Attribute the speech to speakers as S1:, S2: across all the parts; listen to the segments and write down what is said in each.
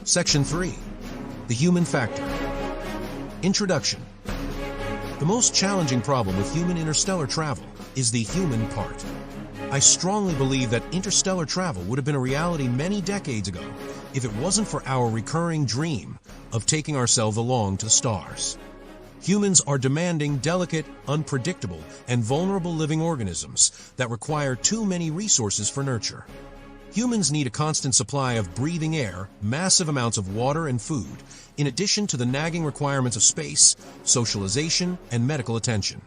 S1: Section 3. The Human Factor. Introduction. The most challenging problem with human interstellar travel is the human part. I strongly believe that interstellar travel would have been a reality many decades ago if it wasn't for our recurring dream of taking ourselves along to the stars. Humans are demanding, delicate, unpredictable, and vulnerable living organisms that require too many resources for nurture. Humans need a constant supply of breathing air, massive amounts of water and food, in addition to the nagging requirements of space, socialization, and medical attention.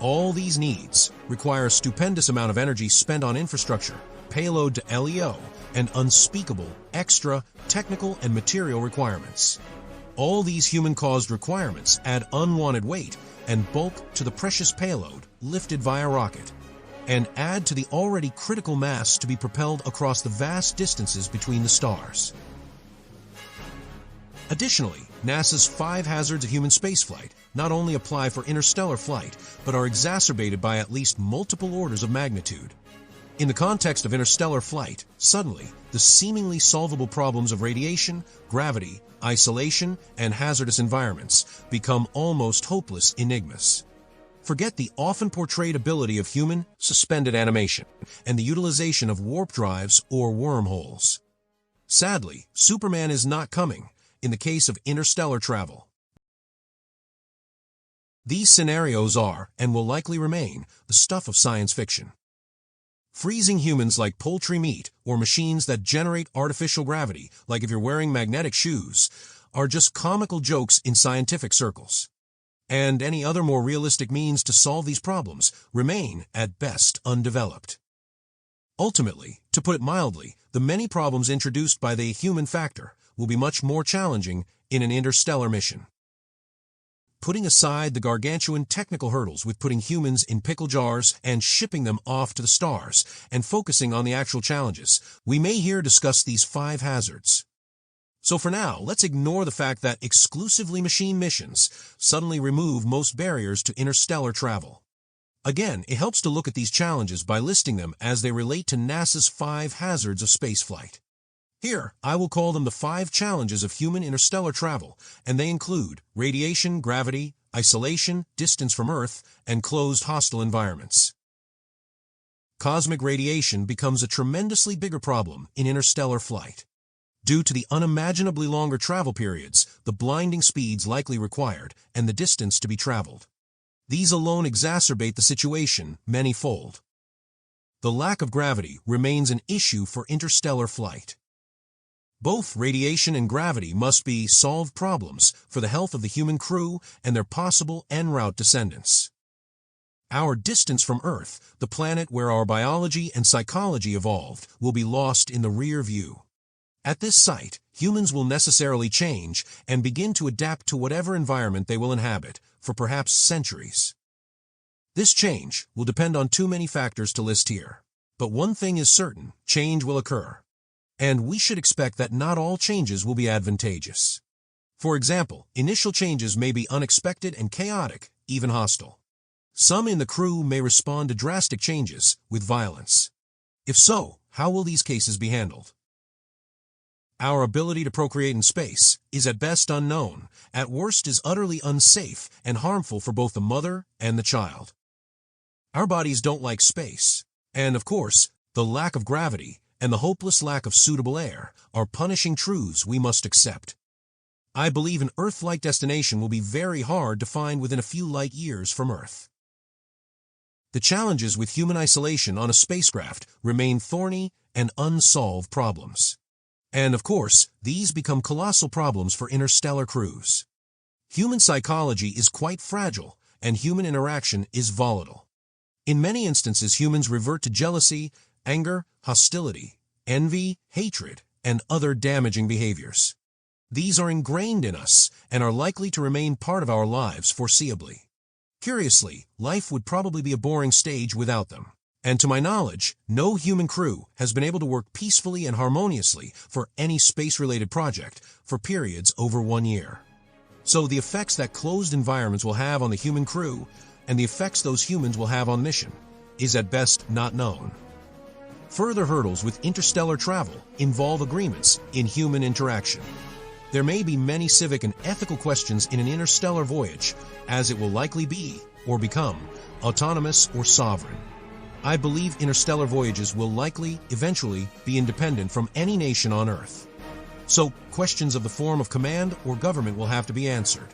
S1: All these needs require a stupendous amount of energy spent on infrastructure, payload to LEO, and unspeakable, extra, technical and material requirements. All these human-caused requirements add unwanted weight and bulk to the precious payload lifted via rocket, and add to the already critical mass to be propelled across the vast distances between the stars. Additionally, NASA's 5 hazards of human spaceflight not only apply for interstellar flight, but are exacerbated by at least multiple orders of magnitude. In the context of interstellar flight, suddenly, the seemingly solvable problems of radiation, gravity, isolation, and hazardous environments become almost hopeless enigmas. Forget the often portrayed ability of human suspended animation and the utilization of warp drives or wormholes. Sadly, Superman is not coming in the case of interstellar travel. These scenarios are, and will likely remain, the stuff of science fiction. Freezing humans like poultry meat or machines that generate artificial gravity, like if you're wearing magnetic shoes, are just comical jokes in scientific circles. And any other more realistic means to solve these problems remain, at best, undeveloped. Ultimately, to put it mildly, the many problems introduced by the human factor will be much more challenging in an interstellar mission. Putting aside the gargantuan technical hurdles with putting humans in pickle jars and shipping them off to the stars, and focusing on the actual challenges, we may here discuss these 5 hazards. So for now, let's ignore the fact that exclusively machine missions suddenly remove most barriers to interstellar travel. Again, it helps to look at these challenges by listing them as they relate to NASA's 5 hazards of spaceflight. Here, I will call them the 5 challenges of human interstellar travel, and they include radiation, gravity, isolation, distance from Earth, and closed hostile environments. Cosmic radiation becomes a tremendously bigger problem in interstellar flight. Due to the unimaginably longer travel periods, the blinding speeds likely required, and the distance to be traveled. These alone exacerbate the situation many-fold. The lack of gravity remains an issue for interstellar flight. Both radiation and gravity must be solved problems for the health of the human crew and their possible en route descendants. Our distance from Earth, the planet where our biology and psychology evolved, will be lost in the rear view. At this site, humans will necessarily change and begin to adapt to whatever environment they will inhabit for perhaps centuries. This change will depend on too many factors to list here. But one thing is certain, change will occur. And we should expect that not all changes will be advantageous. For example, initial changes may be unexpected and chaotic, even hostile. Some in the crew may respond to drastic changes with violence. If so, how will these cases be handled? Our ability to procreate in space is at best unknown, at worst is utterly unsafe and harmful for both the mother and the child. Our bodies don't like space, and of course, the lack of gravity and the hopeless lack of suitable air are punishing truths we must accept. I believe an Earth-like destination will be very hard to find within a few light years from Earth. The challenges with human isolation on a spacecraft remain thorny and unsolved problems. And of course, these become colossal problems for interstellar crews. Human psychology is quite fragile, and human interaction is volatile. In many instances, humans revert to jealousy, anger, hostility, envy, hatred, and other damaging behaviors. These are ingrained in us and are likely to remain part of our lives foreseeably. Curiously, life would probably be a boring stage without them. And to my knowledge, no human crew has been able to work peacefully and harmoniously for any space-related project for periods over 1 year. So the effects that closed environments will have on the human crew and the effects those humans will have on mission is at best not known. Further hurdles with interstellar travel involve agreements in human interaction. There may be many civic and ethical questions in an interstellar voyage, as it will likely be, or become, autonomous or sovereign. I believe interstellar voyages will likely, eventually, be independent from any nation on Earth. So, questions of the form of command or government will have to be answered.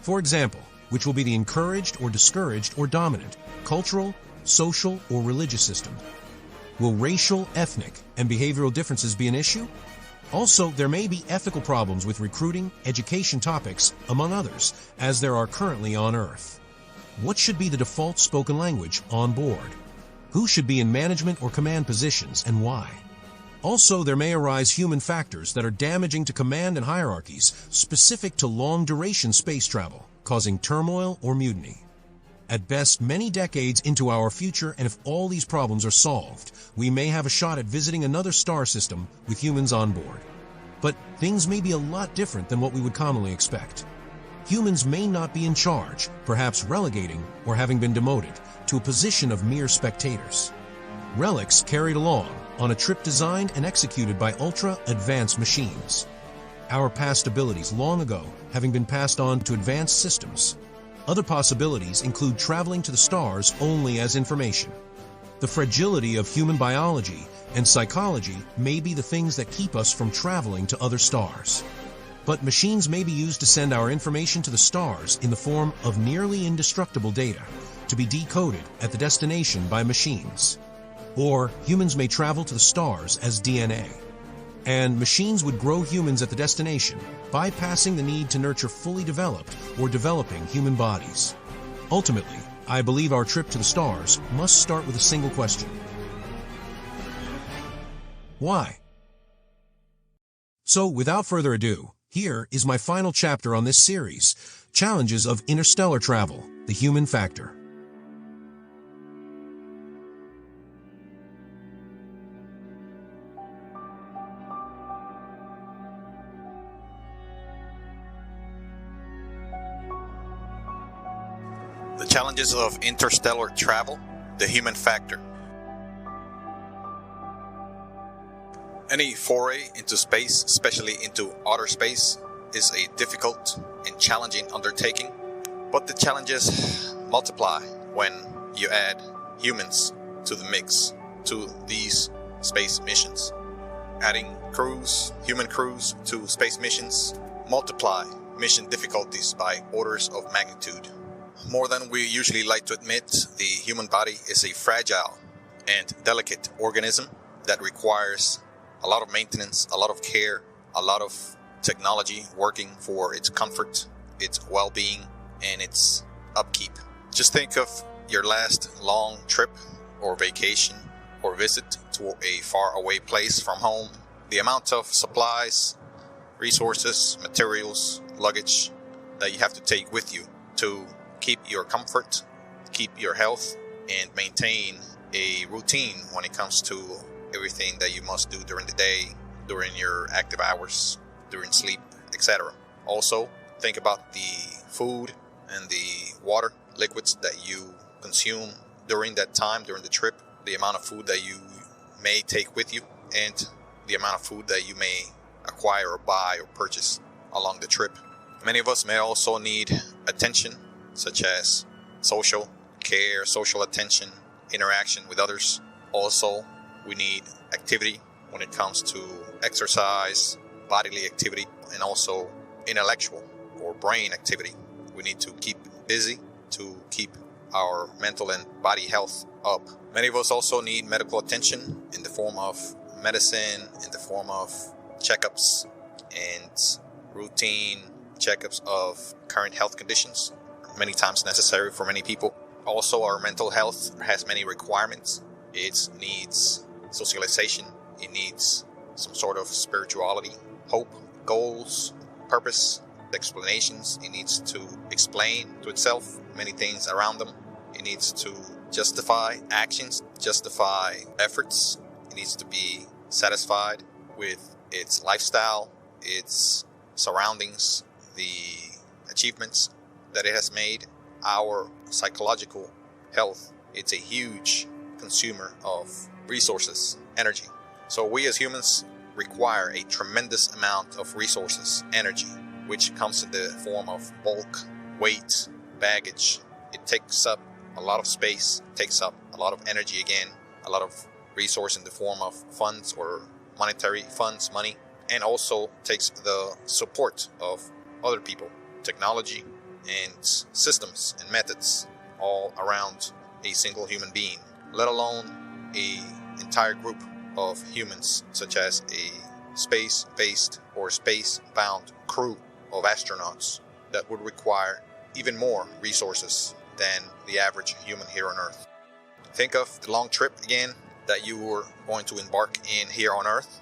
S1: For example, which will be the encouraged or discouraged or dominant, cultural, social, or religious system? Will racial, ethnic, and behavioral differences be an issue? Also, there may be ethical problems with recruiting, education topics, among others, as there are currently on Earth. What should be the default spoken language on board? Who should be in management or command positions and why? Also, there may arise human factors that are damaging to command and hierarchies specific to long-duration space travel, causing turmoil or mutiny. At best, many decades into our future, and if all these problems are solved, we may have a shot at visiting another star system with humans on board. But things may be a lot different than what we would commonly expect. Humans may not be in charge, perhaps relegating or having been demoted to a position of mere spectators. Relics carried along on a trip designed and executed by ultra-advanced machines. Our past abilities long ago having been passed on to advanced systems. Other possibilities include traveling to the stars only as information. The fragility of human biology and psychology may be the things that keep us from traveling to other stars. But machines may be used to send our information to the stars in the form of nearly indestructible data, to be decoded at the destination by machines. Or humans may travel to the stars as DNA. And machines would grow humans at the destination, bypassing the need to nurture fully developed or developing human bodies. Ultimately, I believe our trip to the stars must start with a single question. Why? So, without further ado, here is my final chapter on this series, Challenges of Interstellar Travel, the Human Factor.
S2: The Challenges of Interstellar Travel, the Human Factor. Any foray into space, especially into outer space, is a difficult and challenging undertaking, but the challenges multiply when you add humans to the mix to these space missions. Adding human crews to space missions multiply mission difficulties by orders of magnitude. More than we usually like to admit, the human body is a fragile and delicate organism that requires a lot of maintenance, a lot of care, a lot of technology working for its comfort, its well-being, and its upkeep. Just think of your last long trip or vacation or visit to a faraway place from home. The amount of supplies, resources, materials, luggage that you have to take with you to keep your comfort, keep your health, and maintain a routine when it comes to everything that you must do during the day, during your active hours, during sleep, etc. Also, think about the food and the water, liquids that you consume during that time, during the trip, the amount of food that you may take with you, and the amount of food that you may acquire or buy or purchase along the trip. Many of us may also need attention, such as social care, social attention, interaction with others. Also, we need activity when it comes to exercise, bodily activity, and also intellectual or brain activity. We need to keep busy to keep our mental and body health up. Many of us also need medical attention in the form of medicine, in the form of checkups and routine checkups of current health conditions, many times necessary for many people. Also, our mental health has many requirements. It needs socialization. It needs some sort of spirituality, hope, goals, purpose, explanations. It needs to explain to itself many things around them. It needs to justify actions, justify efforts. It needs to be satisfied with its lifestyle, its surroundings, the achievements that it has made. Our psychological health, it's a huge consumer of resources, energy. So we as humans require a tremendous amount of resources, energy, which comes in the form of bulk, weight, baggage. It takes up a lot of space, takes up a lot of energy again, a lot of resource in the form of funds or monetary funds, money, and also takes the support of other people, technology and systems and methods all around a single human being, let alone an entire group of humans, such as a space-based or space-bound crew of astronauts that would require even more resources than the average human here on Earth. Think of the long trip again that you were going to embark in here on Earth.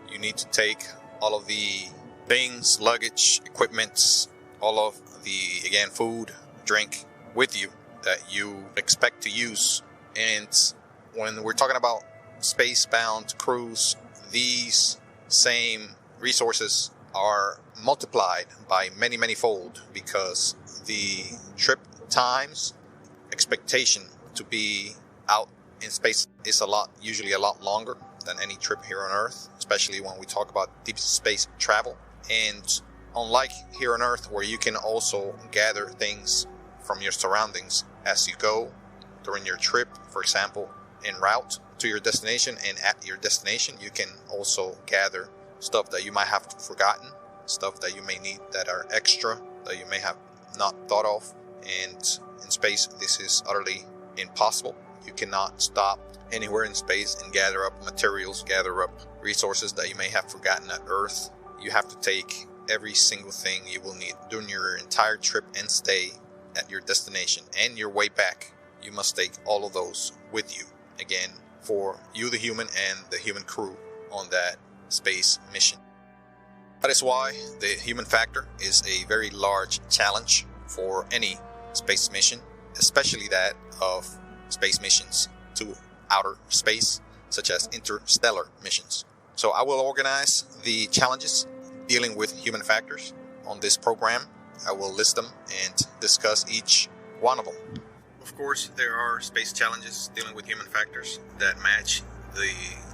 S2: You need to take all of the things, luggage, equipment, all of the, again, food, drink with you that you expect to use. And when we're talking about space-bound crews, these same resources are multiplied by many, many fold, because the trip times, expectation to be out in space is usually a lot longer than any trip here on Earth, especially when we talk about deep space travel. And unlike here on Earth, where you can also gather things from your surroundings as you go during your trip, for example, en route to your destination, and at your destination, you can also gather stuff that you might have forgotten, stuff that you may need that are extra, that you may have not thought of. And in space, this is utterly impossible. You cannot stop anywhere in space and gather up materials, gather up resources that you may have forgotten at Earth. You have to take every single thing you will need during your entire trip and stay at your destination and your way back. You must take all of those with you, again, for you, the human, and the human crew on that space mission. That is why the human factor is a very large challenge for any space mission, especially that of space missions to outer space, such as interstellar missions. So I will organize the challenges dealing with human factors on this program. I will list them and discuss each one of them. Of course, there are space challenges dealing with human factors that match the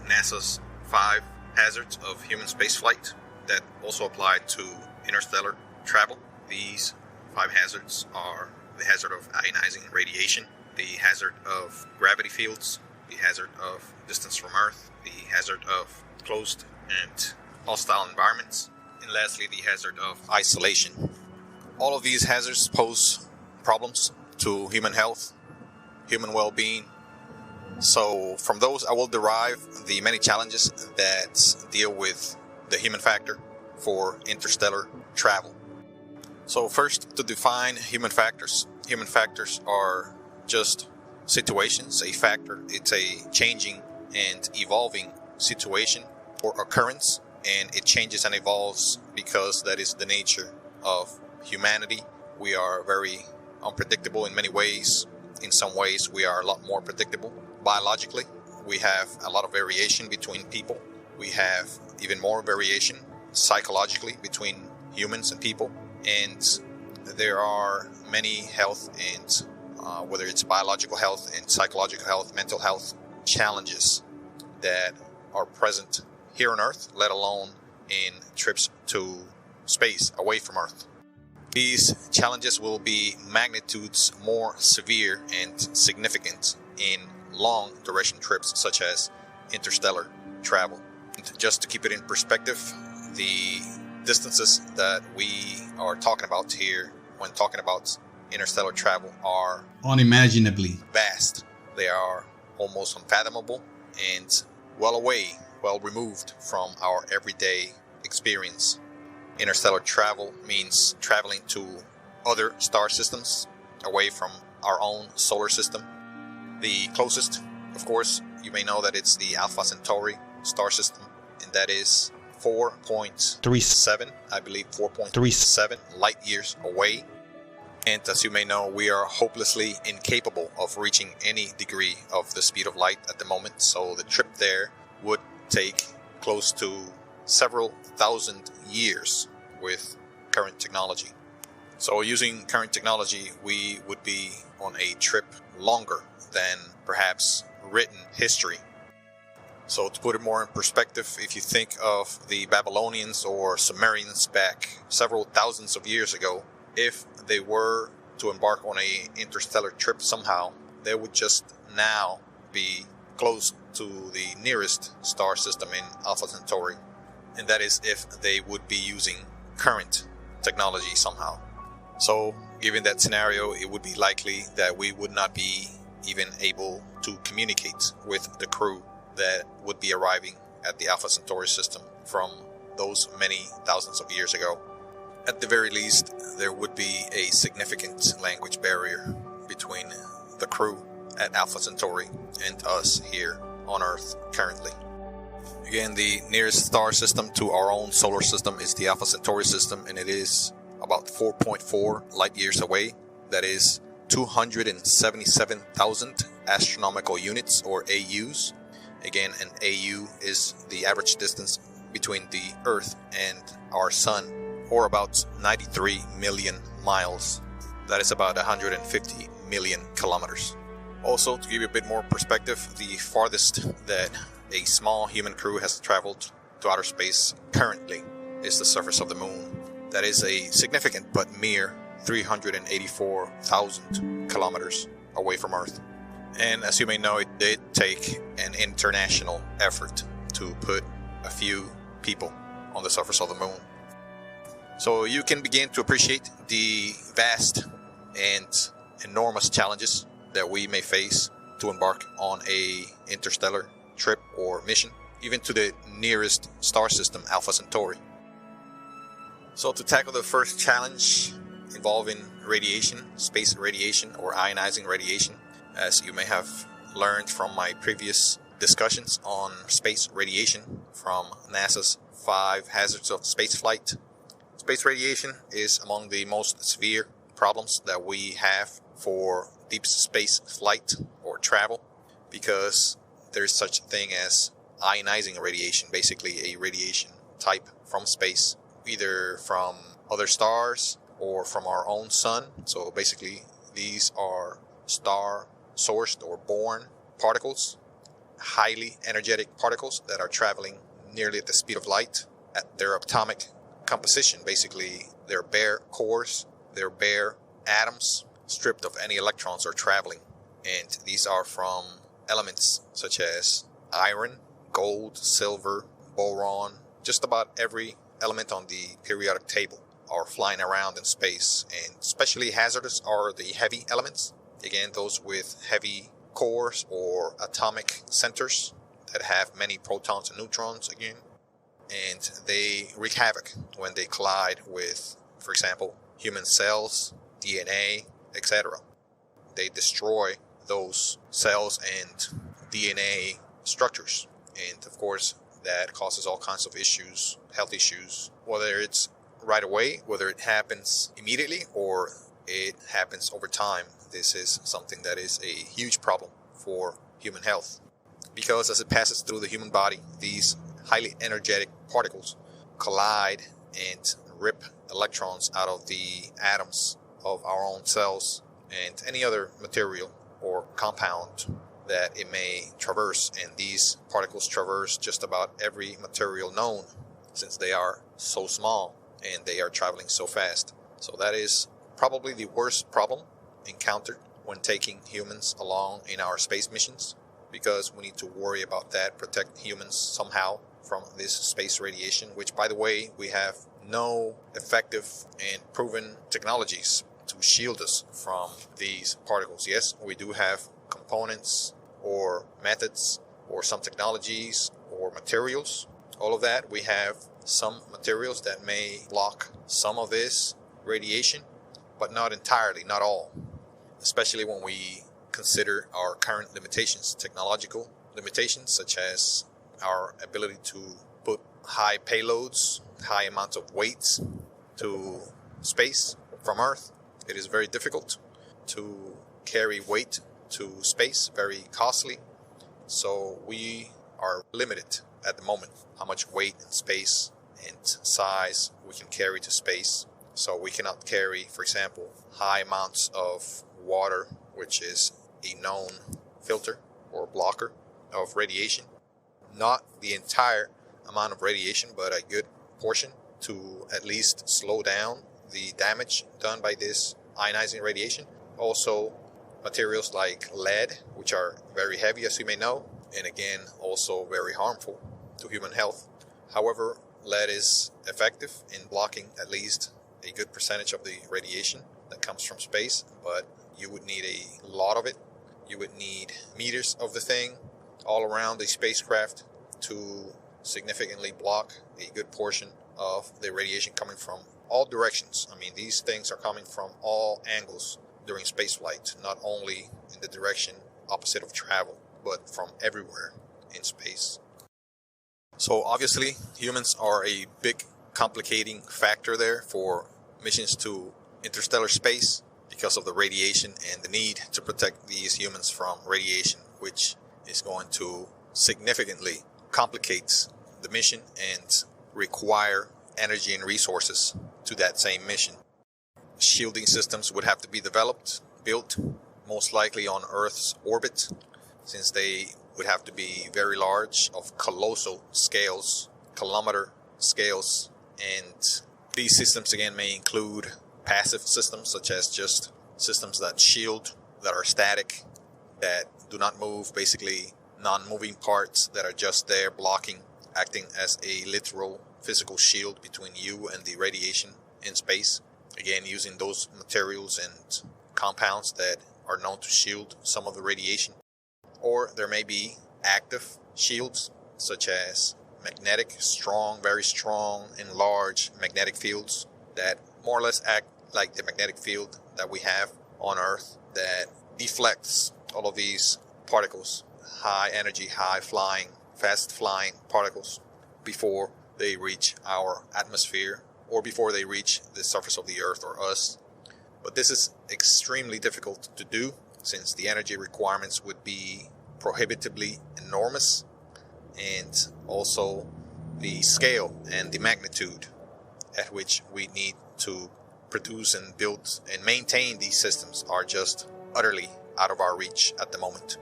S2: NASA's 5 hazards of human spaceflight that also apply to interstellar travel. These 5 hazards are the hazard of ionizing radiation, the hazard of gravity fields, the hazard of distance from Earth, the hazard of closed and hostile environments, and lastly, the hazard of isolation. All of these hazards pose problems to human health, human well-being. So from those, I will derive the many challenges that deal with the human factor for interstellar travel. So first, to define human factors. Human factors are just situations. A factor, it's a changing and evolving situation or occurrence, and it changes and evolves because that is the nature of humanity. We are very unpredictable in many ways. In some ways, we are a lot more predictable. Biologically, we have a lot of variation between people. We have even more variation psychologically between humans and people. And there are many health and whether it's biological health and psychological health, mental health challenges that are present here on Earth, let alone in trips to space away from Earth. These challenges will be magnitudes more severe and significant in long duration trips such as interstellar travel. And just to keep it in perspective, the distances that we are talking about here when talking about interstellar travel are
S3: unimaginably
S2: vast. They are almost unfathomable and well away, well removed from our everyday experience. Interstellar travel means traveling to other star systems away from our own solar system. The closest, of course, you may know that it's the Alpha Centauri star system, and that is 4.37, I believe 4.37 light years away. And as you may know, we are hopelessly incapable of reaching any degree of the speed of light at the moment. So the trip there would take close to several thousand years with current technology. So using current technology, we would be on a trip longer than perhaps written history. So to put it more in perspective, if you think of the Babylonians or Sumerians back several thousands of years ago, if they were to embark on a interstellar trip somehow, they would just now be close to the nearest star system in Alpha Centauri. And that is if they would be using current technology somehow. So given that scenario, it would be likely that we would not be even able to communicate with the crew that would be arriving at the Alpha Centauri system from those many thousands of years ago. At the very least, there would be a significant language barrier between the crew at Alpha Centauri and us here on Earth currently. Again, the nearest star system to our own solar system is the Alpha Centauri system, and it is about 4.4 light years away. That is 277,000 astronomical units, or AUs. Again, an AU is the average distance between the Earth and our Sun, or about 93 million miles. That is about 150 million kilometers. Also, to give you a bit more perspective, the farthest that a small human crew has traveled to outer space currently is the surface of the Moon. That is a significant but mere 384,000 kilometers away from Earth. And as you may know, it did take an international effort to put a few people on the surface of the Moon. So you can begin to appreciate the vast and enormous challenges that we may face to embark on a interstellar trip or mission, even to the nearest star system, Alpha Centauri. So to tackle the first challenge involving radiation, space radiation or ionizing radiation, as you may have learned from my previous discussions on space radiation from NASA's 5 hazards of spaceflight. Space radiation is among the most severe problems that we have for deep space flight or travel, because there's such a thing as ionizing radiation, basically a radiation type from space, either from other stars or from our own sun. So basically these are star sourced or born particles, highly energetic particles that are traveling nearly at the speed of light at their atomic composition. Basically they're bare cores, they're bare atoms stripped of any electrons are traveling, and these are from elements such as iron, gold, silver, boron. Just about every element on the periodic table are flying around in space, and especially hazardous are the heavy elements. Again, those with heavy cores or atomic centers that have many protons and neutrons again, and they wreak havoc when they collide with, for example, human cells, DNA, etc. They destroy those cells and DNA structures, and of course that causes all kinds of issues, health issues, whether it's right away, whether it happens immediately or it happens over time. This is something that is a huge problem for human health, because as it passes through the human body, these highly energetic particles collide and rip electrons out of the atoms of our own cells and any other material or compound that it may traverse. And these particles traverse just about every material known, since they are so small and they are traveling so fast. So that is probably the worst problem encountered when taking humans along in our space missions, because we need to worry about that, protect humans somehow from this space radiation, which, by the way, we have no effective and proven technologies to shield us from these particles. Yes, we do have components or methods or some technologies or materials. All of that, we have some materials that may block some of this radiation, but not entirely, not all. Especially when we consider our current limitations, technological limitations, such as our ability to put high payloads, high amounts of weights to space from Earth. It is very difficult to carry weight to space, very costly. So we are limited at the moment how much weight and space and size we can carry to space. So we cannot carry, for example, high amounts of water, which is a known filter or blocker of radiation. Not the entire amount of radiation, but a good portion to at least slow down the damage done by this ionizing radiation. Also, materials like lead, which are very heavy, as you may know, and again, also very harmful to human health. However, lead is effective in blocking at least a good percentage of the radiation that comes from space, but you would need a lot of it. You would need meters of the thing all around the spacecraft to significantly block a good portion of the radiation coming from all directions. I mean, these things are coming from all angles during spaceflight, not only in the direction opposite of travel, but from everywhere in space. So obviously, humans are a big complicating factor there for missions to interstellar space because of the radiation and the need to protect these humans from radiation, which is going to significantly complicate the mission and require energy and resources to that same mission. Shielding systems would have to be developed, built, most likely on Earth's orbit, since they would have to be very large, of colossal scales, kilometer scales, and these systems again may include passive systems, such as just systems that shield, that are static, that do not move, basically non-moving parts that are just there blocking, acting as a literal physical shield between you and the radiation in space. Again, using those materials and compounds that are known to shield some of the radiation. Or there may be active shields, such as magnetic, strong, very strong and large magnetic fields that more or less act like the magnetic field that we have on Earth, that deflects all of these particles, high energy, high flying, fast flying particles, before they reach our atmosphere or before they reach the surface of the Earth or us. But this is extremely difficult to do, since the energy requirements would be prohibitively enormous, and also the scale and the magnitude at which we need to produce and build and maintain these systems are just utterly out of our reach at the moment.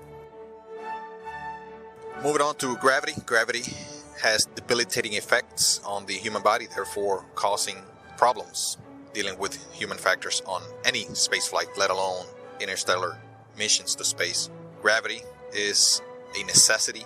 S2: Moving on to gravity. Gravity has debilitating effects on the human body, therefore causing problems dealing with human factors on any spaceflight, let alone interstellar missions to space. Gravity is a necessity.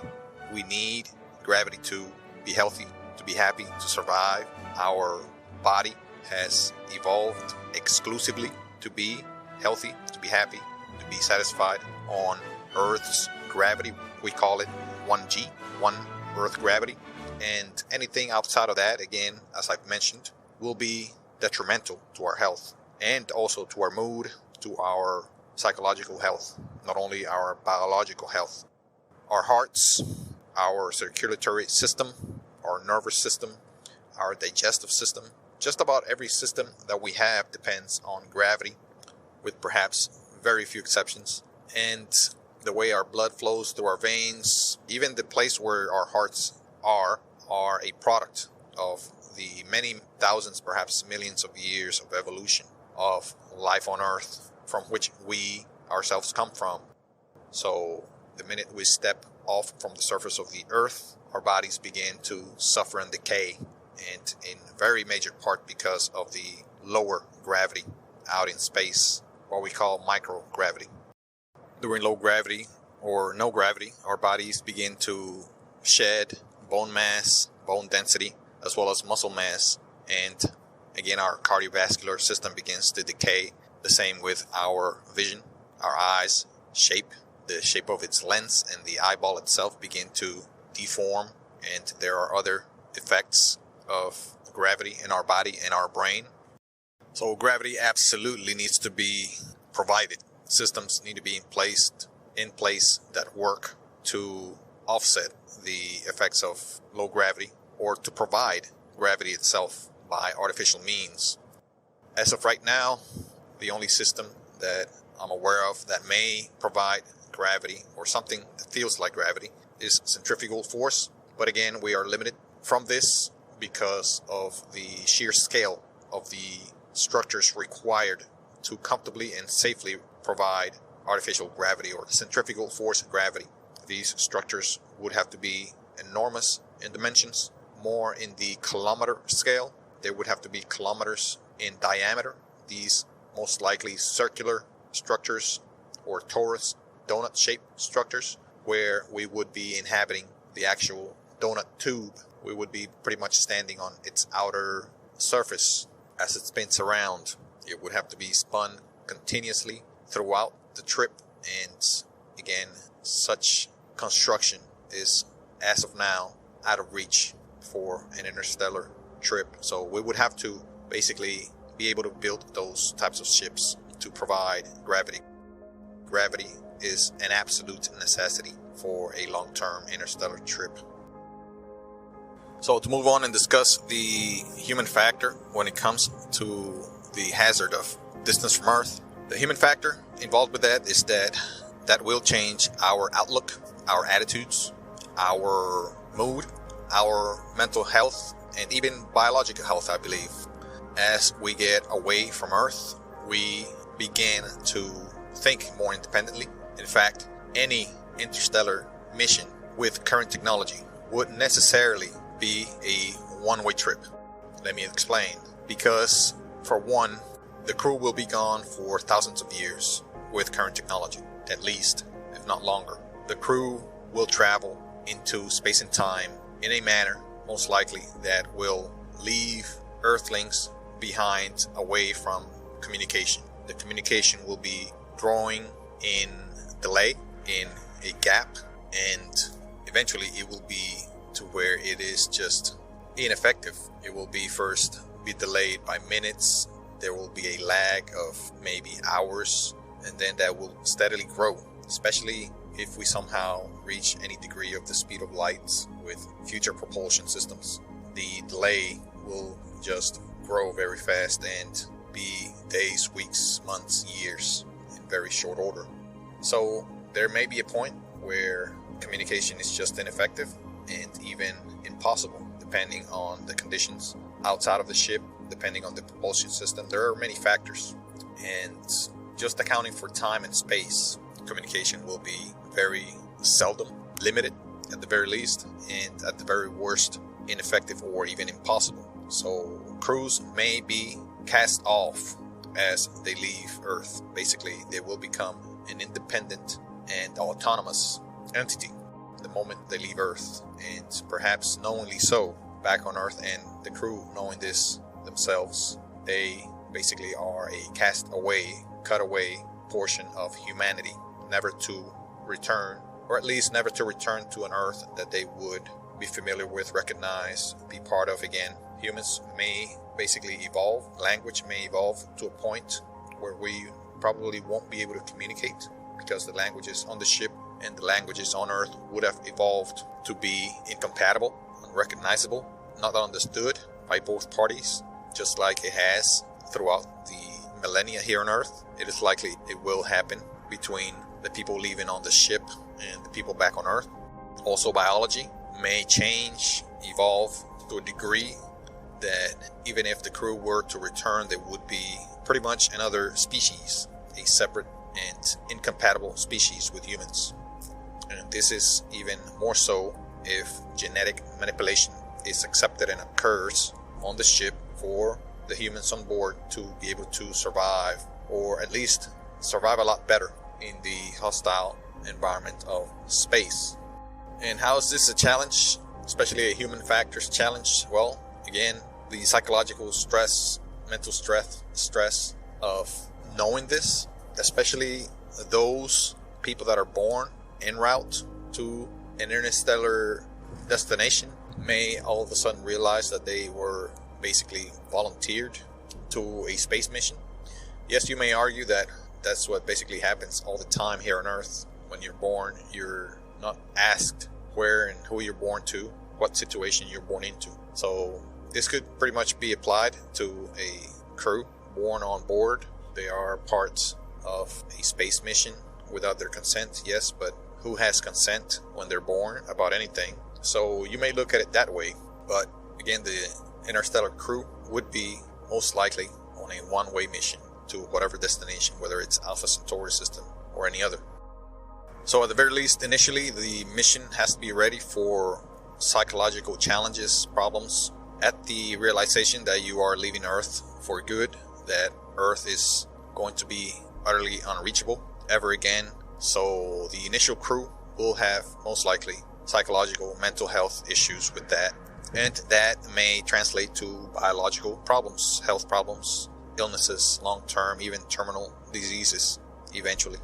S2: We need gravity to be healthy, to be happy, to survive. Our body has evolved exclusively to be healthy, to be happy, to be satisfied on Earth's gravity. We call it 1G, 1 Earth gravity. And anything outside of that, again, as I've mentioned, will be detrimental to our health and also to our mood, to our psychological health, not only our biological health. Our hearts, our circulatory system, our nervous system, our digestive system, just about every system that we have depends on gravity, with perhaps very few exceptions. And the way our blood flows through our veins, even the place where our hearts are a product of the many thousands, perhaps millions of years of evolution of life on Earth, from which we ourselves come from. So the minute we step off from the surface of the Earth, our bodies begin to suffer and decay, and in very major part because of the lower gravity out in space, what we call microgravity. During low gravity or no gravity, our bodies begin to shed bone mass, bone density, as well as muscle mass, and again our cardiovascular system begins to decay. The same with our vision. Our eyes the shape of its lens and the eyeball itself begin to deform, and there are other effects of gravity in our body and our brain. So gravity absolutely needs to be provided. Systems need to be in place that work to offset the effects of low gravity, or to provide gravity itself by artificial means. As of right now, the only system that I'm aware of that may provide gravity, or something that feels like gravity, is centrifugal force. But again, we are limited from this because of the sheer scale of the structures required to comfortably and safely provide artificial gravity or centrifugal force gravity. These structures would have to be enormous in dimensions, more in the kilometer scale. They would have to be kilometers in diameter. These most likely circular structures or torus, donut-shaped structures, where we would be inhabiting the actual donut tube. We would be pretty much standing on its outer surface as it spins around. It would have to be spun continuously throughout the trip, and again, such construction is, as of now, out of reach for an interstellar trip. So we would have to basically be able to build those types of ships to provide gravity. Gravity is an absolute necessity for a long-term interstellar trip. So to move on and discuss the human factor when it comes to the hazard of distance from Earth. The human factor involved with that is that will change our outlook, our attitudes, our mood, our mental health, and even biological health, I believe. As we get away from Earth, we begin to think more independently. In fact, any interstellar mission with current technology would necessarily be a one-way trip. Let me explain. Because, for one, the crew will be gone for thousands of years with current technology, at least, if not longer. The crew will travel into space and time in a manner, most likely, that will leave Earthlings behind away from communication. The communication will be drawing in delay, in a gap, and eventually it will be to where it is just ineffective. It will be first be delayed by minutes. There will be a lag of maybe hours, and then that will steadily grow, especially if we somehow reach any degree of the speed of light with future propulsion systems. The delay will just grow very fast and be days, weeks, months, years in very short order. So there may be a point where communication is just ineffective and even impossible, depending on the conditions outside of the ship, depending on the propulsion system. There are many factors, and just accounting for time and space, communication will be very seldom, limited at the very least, and at the very worst, ineffective or even impossible. So crews may be cast off as they leave Earth. Basically, they will become an independent and autonomous entity the moment they leave Earth, and perhaps knowingly so, back on Earth, and the crew knowing this themselves, they basically are a cast away, cut away portion of humanity, never to return, or at least never to return to an Earth that they would be familiar with, recognize, be part of again. Humans may basically evolve, language may evolve to a point where we probably won't be able to communicate, because the languages on the ship and the languages on Earth would have evolved to be incompatible, unrecognizable, not understood by both parties, just like it has throughout the millennia here on Earth. It is likely it will happen between the people leaving on the ship and the people back on Earth. Also, biology may change, evolve to a degree that even if the crew were to return, they would be pretty much another species, a separate and incompatible species with humans. And this is even more so if genetic manipulation is accepted and occurs on the ship for the humans on board to be able to survive, or at least survive a lot better in the hostile environment of space. And how is this a challenge, especially a human factors challenge? Well, again, the psychological stress, mental stress of knowing this, especially those people that are born en route to an interstellar destination, may all of a sudden realize that they were basically volunteered to a space mission. Yes, you may argue that that's what basically happens all the time here on Earth. When you're born, you're not asked where and who you're born to, what situation you're born into. So this could pretty much be applied to a crew born on board. They are parts of a space mission without their consent, yes, but who has consent when they're born about anything? So you may look at it that way, but again, the interstellar crew would be most likely on a one-way mission to whatever destination, whether it's Alpha Centauri system or any other. So at the very least, initially, the mission has to be ready for psychological challenges, problems, at the realization that you are leaving Earth for good, that Earth is going to be utterly unreachable ever again. So the initial crew will have most likely psychological, mental health issues with that. And that may translate to biological problems, health problems, illnesses, long-term, even terminal diseases eventually.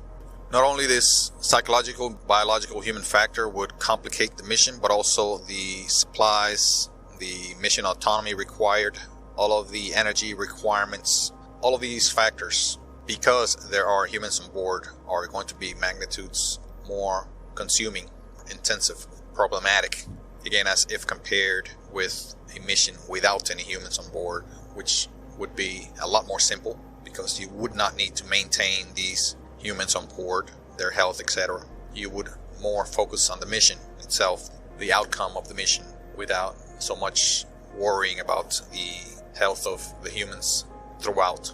S2: Not only this psychological, biological, human factor would complicate the mission, but also the supplies, the mission autonomy required, all of the energy requirements, all of these factors, because there are humans on board, are going to be magnitudes more consuming, intensive, problematic. Again, as if compared with a mission without any humans on board, which would be a lot more simple because you would not need to maintain these humans on board, their health, etc. You would more focus on the mission itself, the outcome of the mission, without so much worrying about the health of the humans throughout.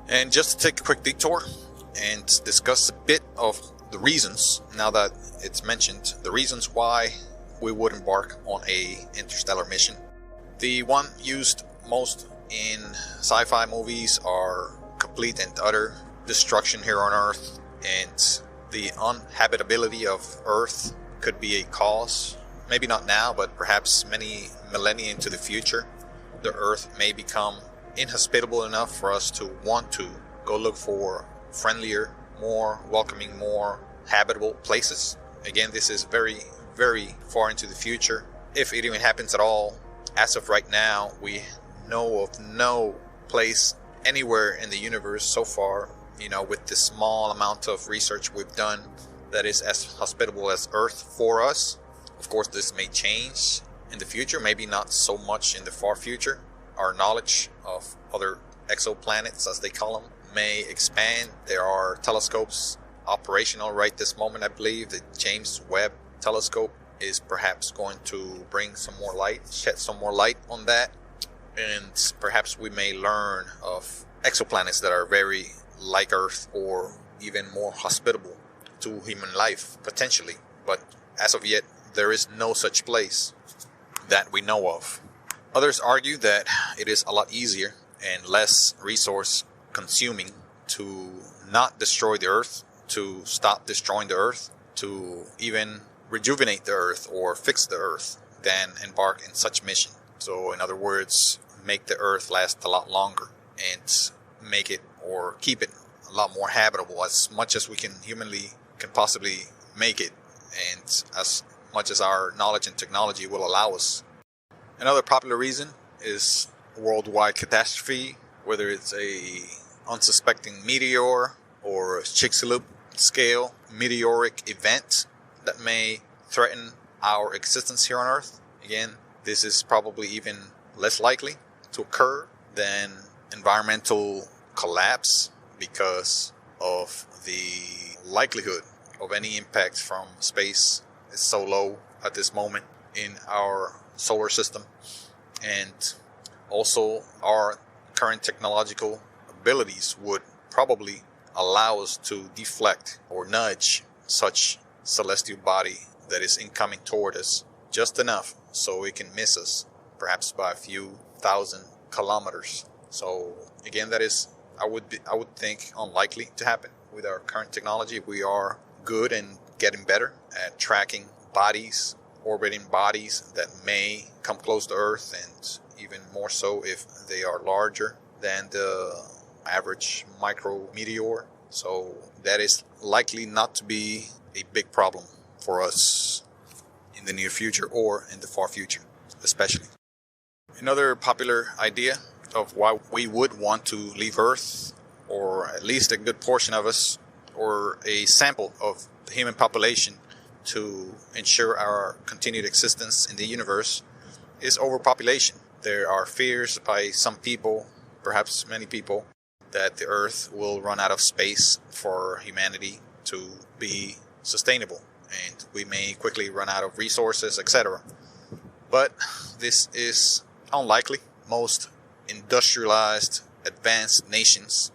S2: And just to take a quick detour and discuss a bit of the reasons, now that it's mentioned, the reasons why we would embark on a interstellar mission. The one used most in sci-fi movies are complete and utter destruction here on Earth, and the uninhabitability of Earth could be a cause. Maybe not now, but perhaps many millennia into the future, the Earth may become inhospitable enough for us to want to go look for friendlier, more welcoming, more habitable places. Again, this is very, very far into the future, if it even happens at all. As of right now, we know of no place anywhere in the universe so far, with the small amount of research we've done, that is as hospitable as Earth for us. Of course, this may change in the future, maybe not so much in the far future. Our knowledge of other exoplanets, as they call them, may expand. There are telescopes operational right this moment, I believe. The James Webb telescope is perhaps going to bring some more light, shed some more light on that. And perhaps we may learn of exoplanets that are very like Earth, or even more hospitable to human life, potentially. But as of yet, there is no such place that we know of. Others argue that it is a lot easier and less resource consuming to not destroy the Earth, to stop destroying the Earth, to even rejuvenate the Earth or fix the Earth, than embark in such mission. So in other words, make the Earth last a lot longer and make it or keep it a lot more habitable, as much as we can possibly make it, and as much as our knowledge and technology will allow us. Another popular reason is worldwide catastrophe, whether it's a unsuspecting meteor or Chicxulub scale meteoric event that may threaten our existence here on Earth. Again, this is probably even less likely to occur than environmental collapse, because of the likelihood of any impact from space is so low at this moment in our solar system. And also our current technological abilities would probably allow us to deflect or nudge such celestial body that is incoming toward us just enough so it can miss us, perhaps by a few thousand kilometers. So again, that is, I would think, unlikely to happen with our current technology. We are good and getting better at tracking bodies, orbiting bodies that may come close to Earth, and even more so if they are larger than the average micro meteor. So that is likely not to be a big problem for us in the near future, or in the far future especially. Another popular idea of why we would want to leave Earth, or at least a good portion of us, or a sample of the human population, to ensure our continued existence in the universe, is overpopulation. There are fears by some people, perhaps many people, that the Earth will run out of space for humanity to be sustainable, and we may quickly run out of resources, etc. But this is unlikely. Most industrialized, advanced nations,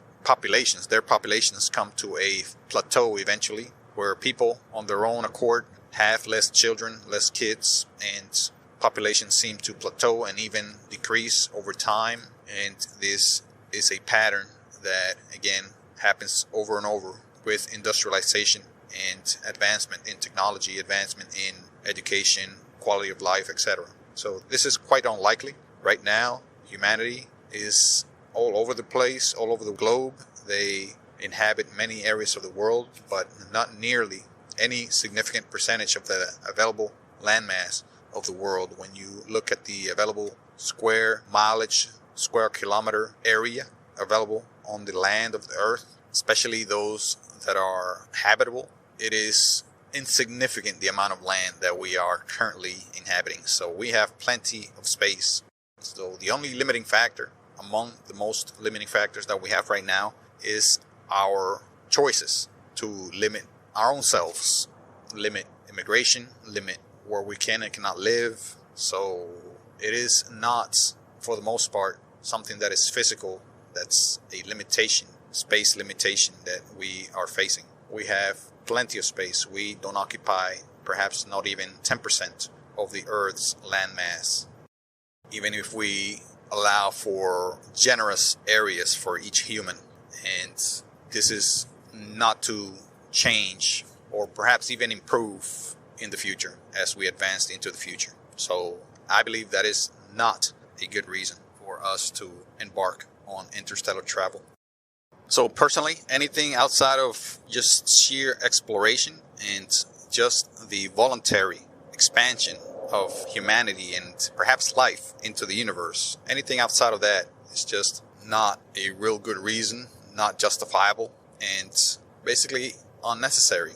S2: their populations come to a plateau eventually, where people on their own accord have less children, less kids, and populations seem to plateau and even decrease over time. And this is a pattern that, again, happens over and over with industrialization and advancement in technology, advancement in education, quality of life, etc. So this is quite unlikely. Right now, humanity is all over the place, all over the globe. They inhabit many areas of the world, but not nearly any significant percentage of the available landmass of the world. When you look at the available square mileage, square kilometer area available on the land of the earth, especially those that are habitable, it is insignificant, the amount of land that we are currently inhabiting. So we have plenty of space. So the only limiting factor among the most limiting factors that we have right now is our choices to limit our own selves, limit immigration, limit where we can and cannot live. So it is not, for the most part, something that is physical, that's a limitation, space limitation that we are facing. We have plenty of space. We don't occupy perhaps not even 10% of the Earth's landmass. Even if we allow for generous areas for each human, and this is not to change or perhaps even improve in the future as we advance into the future. So I believe that is not a good reason for us to embark on interstellar travel. So personally, anything outside of just sheer exploration and just the voluntary expansion of humanity and perhaps life into the universe, anything outside of that is just not a real good reason, not justifiable, and basically unnecessary.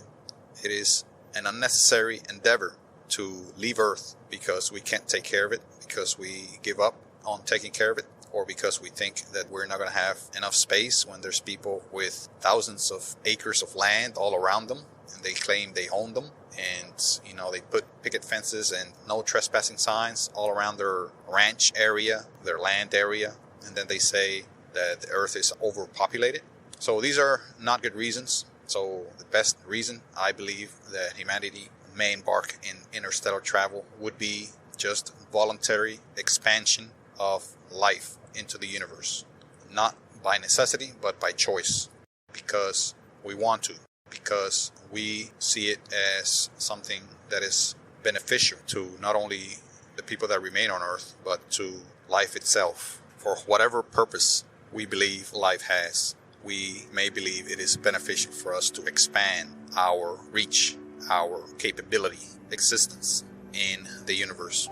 S2: It is an unnecessary endeavor to leave Earth because we can't take care of it, because we give up on taking care of it, or because we think that we're not going to have enough space when there's people with thousands of acres of land all around them and they claim they own them. And, they put picket fences and no trespassing signs all around their ranch area, their land area. And then they say that the Earth is overpopulated. So these are not good reasons. So the best reason, I believe, that humanity may embark in interstellar travel would be just voluntary expansion of life into the universe. Not by necessity, but by choice. Because we want to. Because we see it as something that is beneficial to not only the people that remain on Earth, but to life itself. For whatever purpose we believe life has, we may believe it is beneficial for us to expand our reach, our capability, existence in the universe.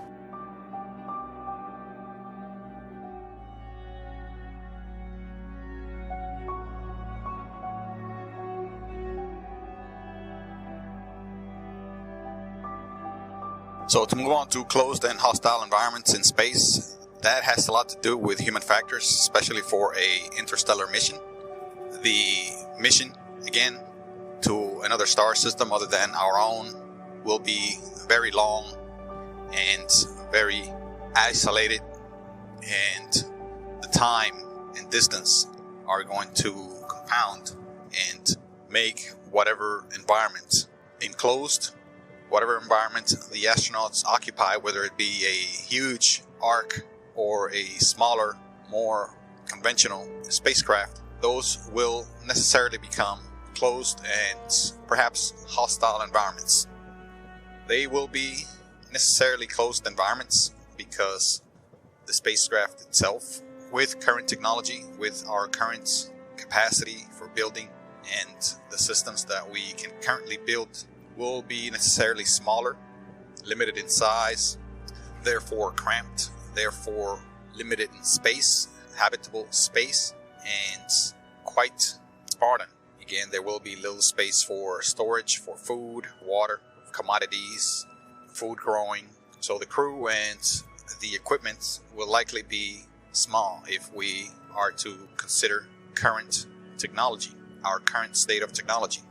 S2: So to move on to closed and hostile environments in space, that has a lot to do with human factors, especially for a interstellar mission. The mission, again, to another star system other than our own will be very long and very isolated, and the time and distance are going to compound and make whatever environment enclosed, whatever environment the astronauts occupy, whether it be a huge arc or a smaller, more conventional spacecraft, those will necessarily become closed and perhaps hostile environments. They will be necessarily closed environments because the spacecraft itself, with current technology, with our current capacity for building and the systems that we can currently build, will be necessarily smaller, limited in size, therefore cramped, therefore limited in space, habitable space, and quite Spartan. Again, there will be little space for storage, for food, water, commodities, food growing. So the crew and the equipment will likely be small if we are to consider current technology, our current state of technology.